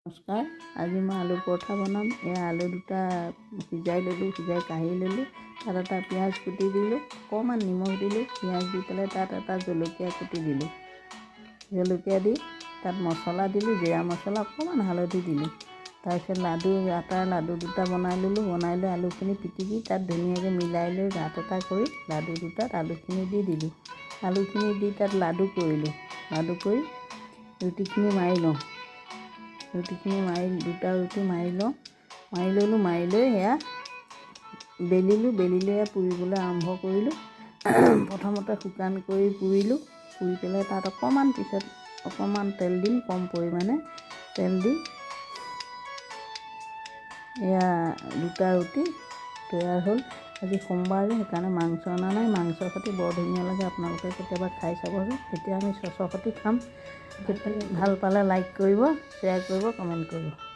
নমস্কাৰ। আজি মই আলু পৰঠা বনাম। আলু দুটা সিজাই ল'লোঁ, সিজাই কাঢ়ি ল'লোঁ। তাত এটা পিঁয়াজ কুটি দিলোঁ, অকণমান নিমখ দিলোঁ, পিঁয়াজ দি পেলাই তাত এটা জলকীয়া কুটি দিলোঁ। জলকীয়া দি তাত মছলা দিলোঁ, জিৰা মছলা, অকণমান হালধি দিলোঁ। তাৰপিছত আটাৰ লাডু দুটা বনাই ল'লোঁ। বনাই লৈ আলুখিনি পিটিকি তাত ধুনীয়াকৈ মিলাই লৈ গাঁত এটা কৰি লাডু দুটাত আলুখিনি দি দিলোঁ। আলুখিনি দি তাত লাডু কৰিলোঁ। লাডু কৰি ৰুটিখিনি মাৰি লওঁ। ৰুটিখিনি দুটা ৰুটি মাৰি লওঁ। মাৰি লৈ সেয়া বেলিলোঁ। বেলি লৈ পুৰিবলৈ আৰম্ভ কৰিলোঁ। প্ৰথমতে শুকান কৰি পুৰিলোঁ। পুৰি পেলাই তাত অকণমান তেল দিম, কম পৰিমাণে তেল দি দুটা ৰুটি তৈয়াৰ হ'ল। আজি সোমবাৰ সেইকাৰণে মাংস অনা নাই। মাংসৰ সৈতে বৰ ধুনীয়া লাগে, আপোনালোকে কেতিয়াবা খাই চাবচোন। এতিয়া আমি চচৰ সৈতে খাম। ভাল পালে লাইক কৰিব, শ্বেয়াৰ কৰিব, কমেণ্ট কৰিব।